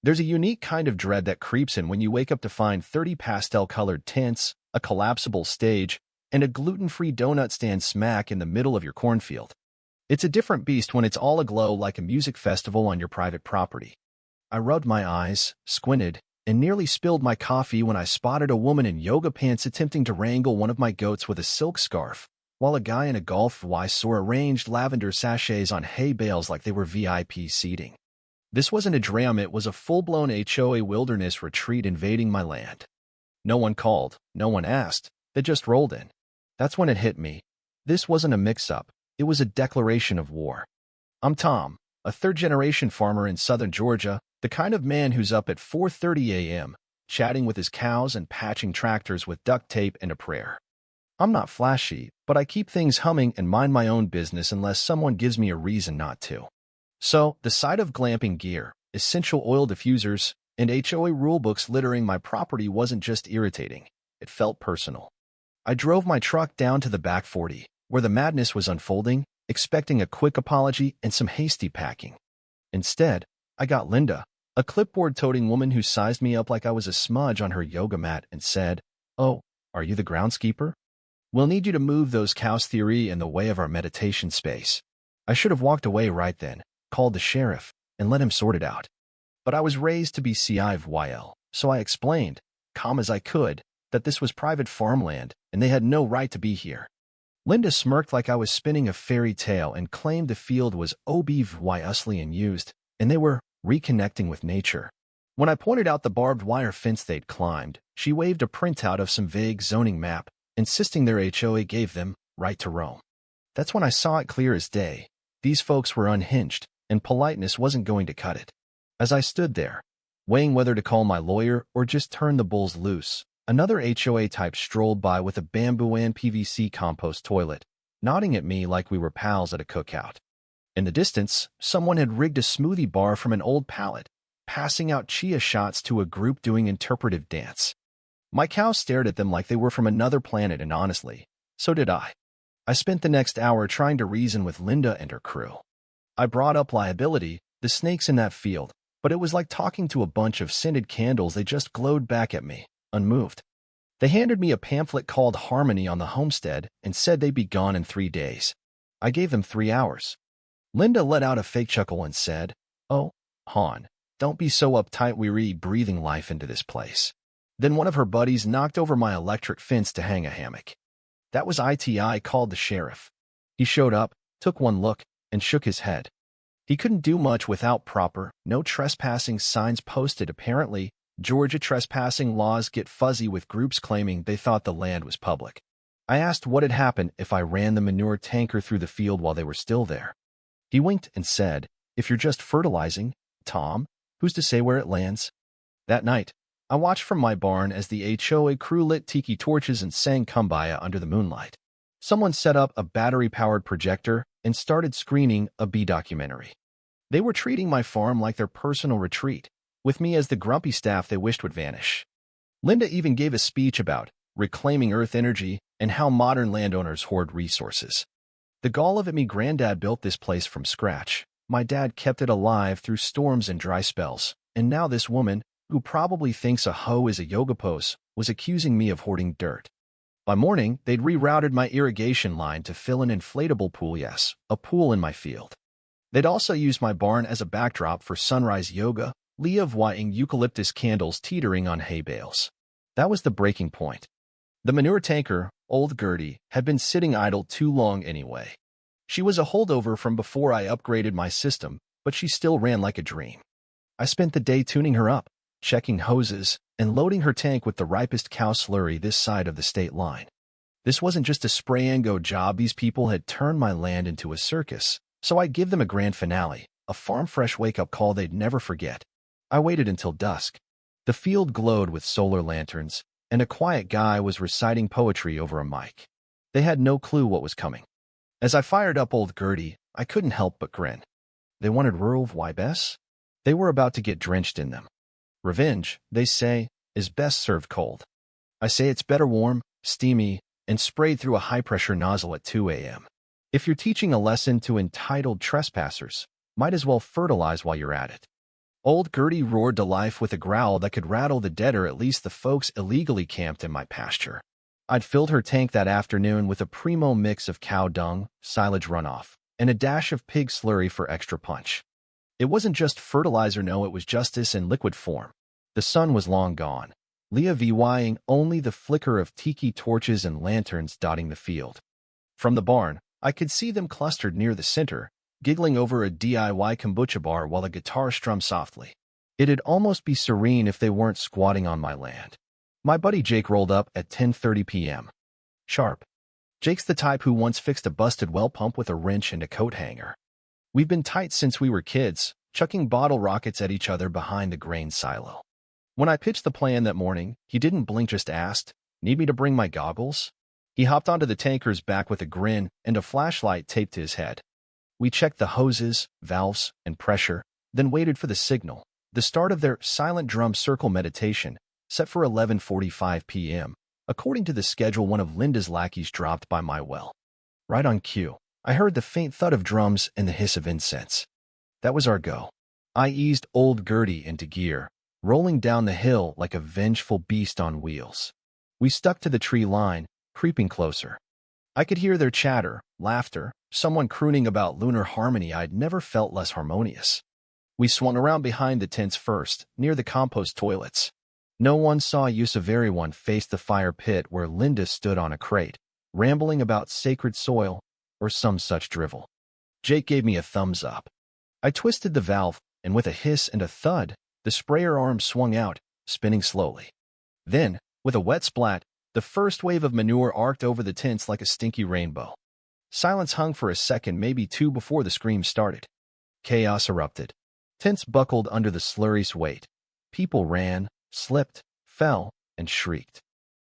There's a unique kind of dread that creeps in when you wake up to find 30 pastel-colored tints, a collapsible stage, and a gluten-free donut stand smack in the middle of your cornfield. It's a different beast when it's all aglow like a music festival on your private property. I rubbed my eyes, squinted, and nearly spilled my coffee when I spotted a woman in yoga pants attempting to wrangle one of my goats with a silk scarf, while a guy in a golf saw arranged lavender sachets on hay bales like they were VIP seating. This wasn't a dram, it was a full-blown HOA wilderness retreat invading my land. No one called, no one asked, they just rolled in. That's when it hit me. This wasn't a mix-up, it was a declaration of war. I'm Tom, a third-generation farmer in southern Georgia, the kind of man who's up at 4:30 a.m., chatting with his cows and patching tractors with duct tape and a prayer. I'm not flashy, but I keep things humming and mind my own business unless someone gives me a reason not to. So, the sight of glamping gear, essential oil diffusers, and HOA rulebooks littering my property wasn't just irritating, it felt personal. I drove my truck down to the back 40, where the madness was unfolding, expecting a quick apology and some hasty packing. Instead, I got Linda, a clipboard-toting woman who sized me up like I was a smudge on her yoga mat and said, "Oh, are you the groundskeeper? We'll need you to move those cows theory in the way of our meditation space." I should have walked away right then, called the sheriff, and let him sort it out. But I was raised to be CIVYL, so I explained, calm as I could, that this was private farmland and they had no right to be here. Linda smirked like I was spinning a fairy tale and claimed the field was obviously unused, and they were reconnecting with nature. When I pointed out the barbed wire fence they'd climbed, she waved a printout of some vague zoning map, insisting their HOA gave them right to roam. That's when I saw it clear as day. These folks were unhinged, and politeness wasn't going to cut it. As I stood there, weighing whether to call my lawyer or just turn the bulls loose, another HOA type strolled by with a bamboo and PVC compost toilet, nodding at me like we were pals at a cookout. In the distance, someone had rigged a smoothie bar from an old pallet, passing out chia shots to a group doing interpretive dance. My cows stared at them like they were from another planet, and honestly, so did I. I spent the next hour trying to reason with Linda and her crew. I brought up liability, the snakes in that field, but it was like talking to a bunch of scented candles. They just glowed back at me, unmoved. They handed me a pamphlet called Harmony on the Homestead and said they'd be gone in 3 days. I gave them 3 hours. Linda let out a fake chuckle and said, "Oh, hon, don't be so uptight, we're breathing life into this place." Then one of her buddies knocked over my electric fence to hang a hammock. That was I called the sheriff. He showed up, took one look, and shook his head. He couldn't do much without proper, no trespassing signs posted. Apparently, Georgia trespassing laws get fuzzy with groups claiming they thought the land was public. I asked what had happened if I ran the manure tanker through the field while they were still there. He winked and said, "If you're just fertilizing, Tom, who's to say where it lands?" That night, I watched from my barn as the HOA crew lit tiki torches and sang Kumbaya under the moonlight. Someone set up a battery-powered projector and started screening a bee documentary. They were treating my farm like their personal retreat, with me as the grumpy staff they wished would vanish. Linda even gave a speech about reclaiming earth energy and how modern landowners hoard resources. The gall of it, me granddad built this place from scratch. My dad kept it alive through storms and dry spells, and now this woman, who probably thinks a hoe is a yoga pose, was accusing me of hoarding dirt. By morning, they'd rerouted my irrigation line to fill an inflatable pool, yes, a pool in my field. They'd also used my barn as a backdrop for sunrise yoga, leafing eucalyptus candles teetering on hay bales. That was the breaking point. The manure tanker, old Gertie, had been sitting idle too long anyway. She was a holdover from before I upgraded my system, but she still ran like a dream. I spent the day tuning her up, checking hoses, and loading her tank with the ripest cow slurry this side of the state line. This wasn't just a spray-and-go job. These people had turned my land into a circus, so I'd give them a grand finale, a farm-fresh wake-up call they'd never forget. I waited until dusk. The field glowed with solar lanterns, and a quiet guy was reciting poetry over a mic. They had no clue what was coming. As I fired up old Gertie, I couldn't help but grin. They wanted rural vibes? They were about to get drenched in them. Revenge, they say, is best served cold. I say it's better warm, steamy, and sprayed through a high-pressure nozzle at 2 a.m. If you're teaching a lesson to entitled trespassers, might as well fertilize while you're at it. Old Gertie roared to life with a growl that could rattle the dead or at least the folks illegally camped in my pasture. I'd filled her tank that afternoon with a primo mix of cow dung, silage runoff, and a dash of pig slurry for extra punch. It wasn't just fertilizer, no, it was justice in liquid form. The sun was long gone, leaving only the flicker of tiki torches and lanterns dotting the field. From the barn, I could see them clustered near the center, giggling over a DIY kombucha bar while a guitar strummed softly. It'd almost be serene if they weren't squatting on my land. My buddy Jake rolled up at 10:30 p.m. sharp. Jake's the type who once fixed a busted well pump with a wrench and a coat hanger. We've been tight since we were kids, chucking bottle rockets at each other behind the grain silo. When I pitched the plan that morning, he didn't blink, just asked, "Need me to bring my goggles?" He hopped onto the tanker's back with a grin and a flashlight taped to his head. We checked the hoses, valves, and pressure, then waited for the signal, the start of their silent drum circle meditation, set for 11:45 p.m., according to the schedule. One of Linda's lackeys dropped by my well. Right on cue, I heard the faint thud of drums and the hiss of incense. That was our go. I eased old Gertie into gear, rolling down the hill like a vengeful beast on wheels. We stuck to the tree line, creeping closer. I could hear their chatter, laughter, someone crooning about lunar harmony. I'd never felt less harmonious. We swung around behind the tents first, near the compost toilets. No one saw use of. Everyone faced the fire pit where Linda stood on a crate, rambling about sacred soil or some such drivel. Jake gave me a thumbs up. I twisted the valve, and with a hiss and a thud, the sprayer arm swung out, spinning slowly. Then, with a wet splat, the first wave of manure arced over the tents like a stinky rainbow. Silence hung for a second, maybe two, before the screams started. Chaos erupted. Tents buckled under the slurry's weight. People ran, slipped, fell, and shrieked.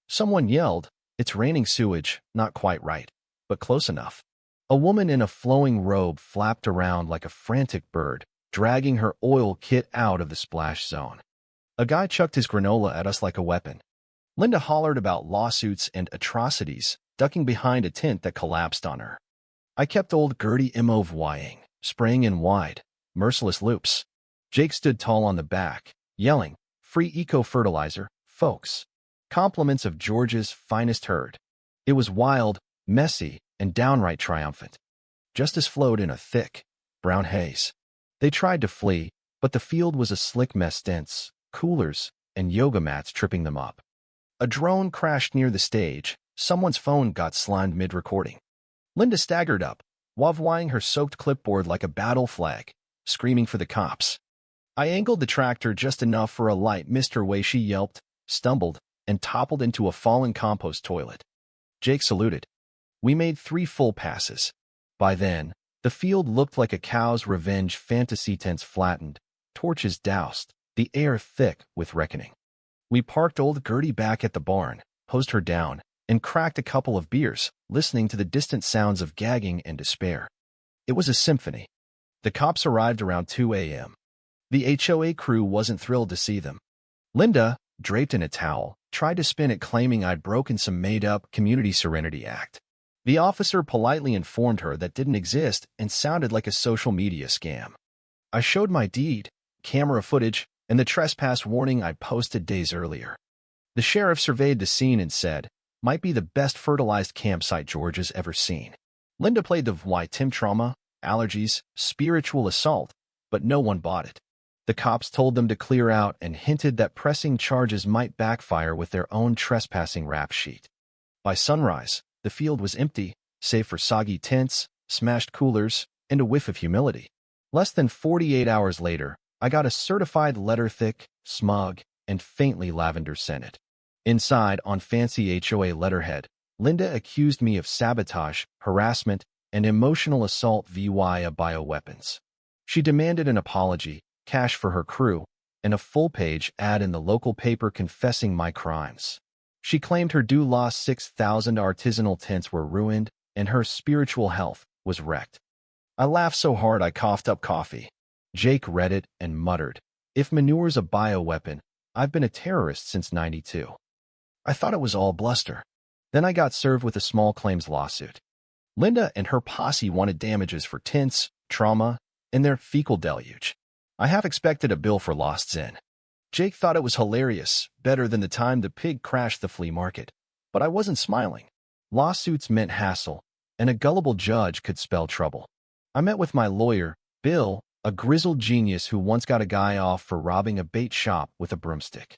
Someone yelled, "It's raining sewage," not quite right, but close enough. A woman in a flowing robe flapped around like a frantic bird, dragging her oil kit out of the splash zone. A guy chucked his granola at us like a weapon. Linda hollered about lawsuits and atrocities, ducking behind a tent that collapsed on her. I kept old Gertie immovying, spraying in wide, merciless loops. Jake stood tall on the back, yelling, "Free eco-fertilizer, folks." Compliments of Georgia's finest herd. It was wild, messy, and downright triumphant. Justice flowed in a thick, brown haze. They tried to flee, but the field was a slick mess, tents, coolers, and yoga mats tripping them up. A drone crashed near the stage. Someone's phone got slimed mid-recording. Linda staggered up, waving her soaked clipboard like a battle flag, screaming for the cops. I angled the tractor just enough for a light missed her way. She yelped, stumbled, and toppled into a fallen compost toilet. Jake saluted. We made 3 full passes. By then, the field looked like a cow's revenge fantasy. Tents flattened, torches doused, the air thick with reckoning. We parked old Gertie back at the barn, hosed her down, and cracked a couple of beers, listening to the distant sounds of gagging and despair. It was a symphony. The cops arrived around 2 a.m. The HOA crew wasn't thrilled to see them. Linda, draped in a towel, tried to spin it, claiming I'd broken some made-up Community Serenity Act. The officer politely informed her that didn't exist and sounded like a social media scam. I showed my deed, camera footage, and the trespass warning I'd posted days earlier. The sheriff surveyed the scene and said, "Might be the best fertilized campsite Georgia's ever seen." Linda played the victim trauma, allergies, spiritual assault, but no one bought it. The cops told them to clear out and hinted that pressing charges might backfire with their own trespassing rap sheet. By sunrise, the field was empty, save for soggy tents, smashed coolers, and a whiff of humility. Less than 48 hours later, I got a certified letter, thick, smug, and faintly lavender-scented. Inside, on fancy HOA letterhead, Linda accused me of sabotage, harassment, and emotional assault via bioweapons. She demanded an apology, cash for her crew, and a full-page ad in the local paper confessing my crimes. She claimed her due lost 6,000 artisanal tents were ruined, and her spiritual health was wrecked. I laughed so hard I coughed up coffee. Jake read it and muttered, "If manure's a bioweapon, I've been a terrorist since '92. I thought it was all bluster. Then I got served with a small claims lawsuit. Linda and her posse wanted damages for tents, trauma, and their fecal deluge. I half expected a bill for lost Zen. Jake thought it was hilarious, better than the time the pig crashed the flea market. But I wasn't smiling. Lawsuits meant hassle, and a gullible judge could spell trouble. I met with my lawyer, Bill, a grizzled genius who once got a guy off for robbing a bait shop with a broomstick.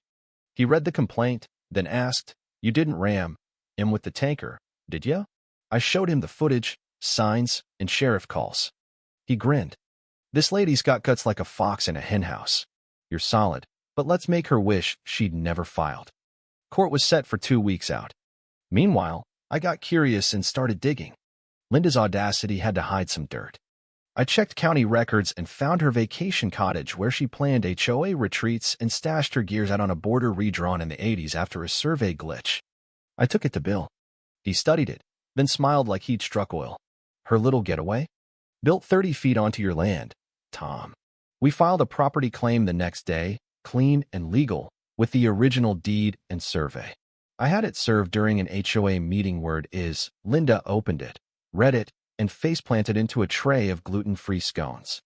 He read the complaint, then asked, "You didn't ram him with the tanker, did ya?" I showed him the footage, signs, and sheriff calls. He grinned. "This lady's got guts like a fox in a henhouse. You're solid, but let's make her wish she'd never filed." Court was set for 2 weeks out. Meanwhile, I got curious and started digging. Linda's audacity had to hide some dirt. I checked county records and found her vacation cottage where she planned HOA retreats and stashed her gears out on a border redrawn in the 80s after a survey glitch. I took it to Bill. He studied it, then smiled like he'd struck oil. "Her little getaway? Built 30 feet onto your land, Tom." We filed a property claim the next day, clean and legal, with the original deed and survey. I had it served during an HOA meeting. Word is, Linda opened it, read it, and faceplanted into a tray of gluten-free scones.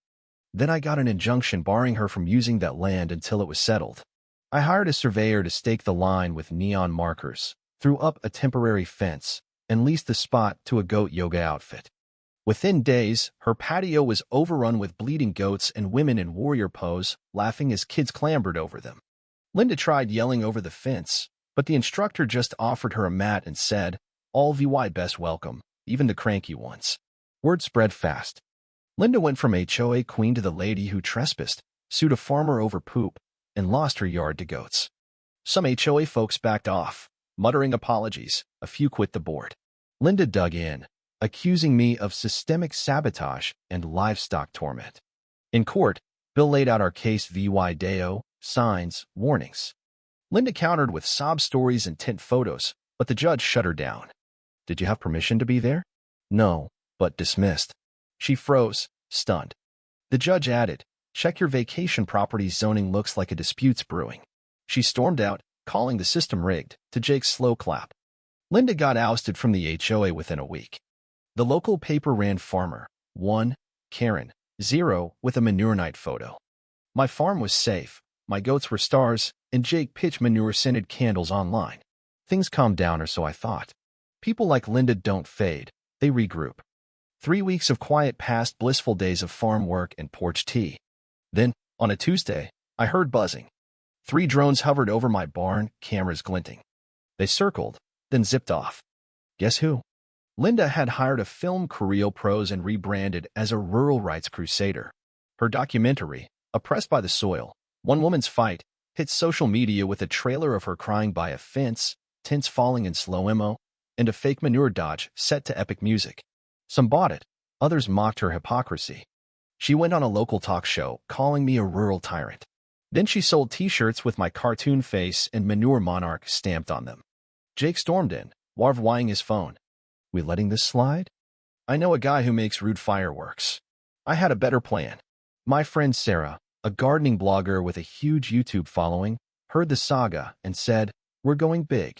Then I got an injunction barring her from using that land until it was settled. I hired a surveyor to stake the line with neon markers, threw up a temporary fence, and leased the spot to a goat yoga outfit. Within days, her patio was overrun with bleeding goats and women in warrior pose, laughing as kids clambered over them. Linda tried yelling over the fence, but the instructor just offered her a mat and said, "All VY best welcome, even the cranky ones." Word spread fast. Linda went from HOA queen to the lady who trespassed, sued a farmer over poop, and lost her yard to goats. Some HOA folks backed off, muttering apologies. A few quit the board. Linda dug in, accusing me of systemic sabotage and livestock torment. In court, Bill laid out our case VY Deo, signs, warnings. Linda countered with sob stories and tint photos, but the judge shut her down. "Did you have permission to be there?" "No, but dismissed." She froze, stunned. The judge added, "Check your vacation property zoning, looks like a dispute's brewing." She stormed out, calling the system rigged, to Jake's slow clap. Linda got ousted from the HOA within a week. The local paper ran Farmer 1, Karen 0 with a manure night photo. My farm was safe, my goats were stars, and Jake pitched manure-scented candles online. Things calmed down, or so I thought. People like Linda don't fade, they regroup. 3 weeks of quiet passed, blissful days of farm work and porch tea. Then, on a Tuesday, I heard buzzing. 3 drones hovered over my barn, cameras glinting. They circled, then zipped off. Guess who? Linda had hired a film crew pros and rebranded as a rural rights crusader. Her documentary, Oppressed by the Soil, One Woman's Fight, hit social media with a trailer of her crying by a fence, tints falling in slow-mo, and a fake manure dodge set to epic music. Some bought it, others mocked her hypocrisy. She went on a local talk show, calling me a rural tyrant. Then she sold t-shirts with my cartoon face and Manure Monarch stamped on them. Jake stormed in, warv-wying his phone. "We letting this slide? I know a guy who makes rude fireworks." I had a better plan. My friend Sarah, a gardening blogger with a huge YouTube following, heard the saga and said, "We're going big."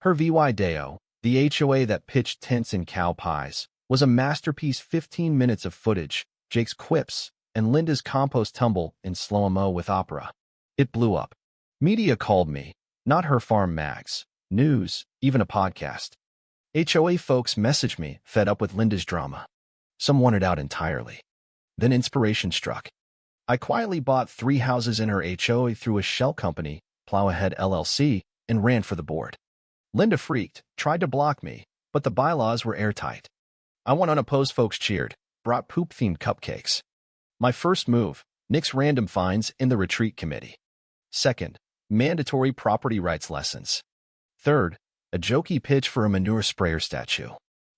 Her VY Deo, the HOA that pitched tents and cow pies, was a masterpiece. 15 minutes of footage, Jake's quips, and Linda's compost tumble in slow-mo with opera. It blew up. Media called me, not her farm mags, news, even a podcast. HOA folks messaged me, fed up with Linda's drama. Some wanted out entirely. Then inspiration struck. I quietly bought 3 houses in her HOA through a shell company, Plow Ahead LLC, and ran for the board. Linda freaked, tried to block me, but the bylaws were airtight. I went unopposed, folks cheered, brought poop-themed cupcakes. My first move, nix random fines in the retreat committee. Second, mandatory property rights lessons. Third, a jokey pitch for a manure sprayer statue.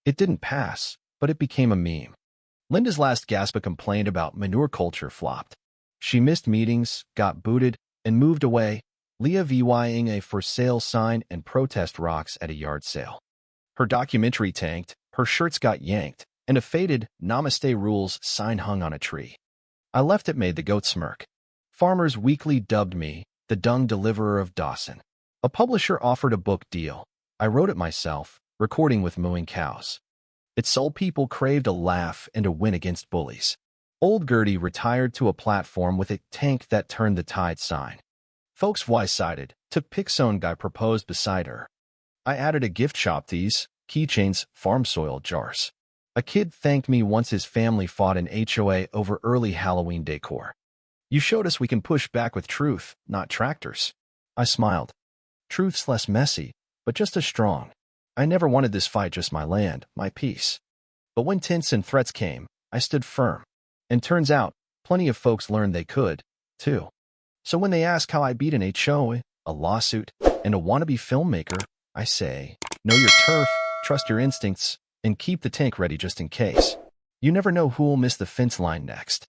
It didn't pass, but it became a meme. Linda's last gasp complaint about manure culture flopped. She missed meetings, got booted, and moved away, Leah VYing a for sale sign and protest rocks at a yard sale. Her documentary tanked, her shirts got yanked, and a faded Namaste Rules sign hung on a tree. I left. It made the goat smirk. Farmers Weekly dubbed me the dung deliverer of Dawson. A publisher offered a book deal. I wrote it myself, recording with mooing cows. It sold. People craved a laugh and a win against bullies. Old Gertie retired to a platform with a tank that turned the tide sign. Folks wise-sided, took Pixone guy proposed beside her. I added a gift shop, these keychains, farm soil jars. A kid thanked me once his family fought an HOA over early Halloween decor. You showed us we can push back with truth, not tractors. I smiled. Truth's less messy, but just as strong. I never wanted this fight, just my land, my peace. But when tints and threats came, I stood firm. And turns out, plenty of folks learned they could, too. So when they ask how I beat an HOA, a lawsuit, and a wannabe filmmaker, I say, know your turf, trust your instincts, and keep the tank ready just in case. You never know who'll miss the fence line next.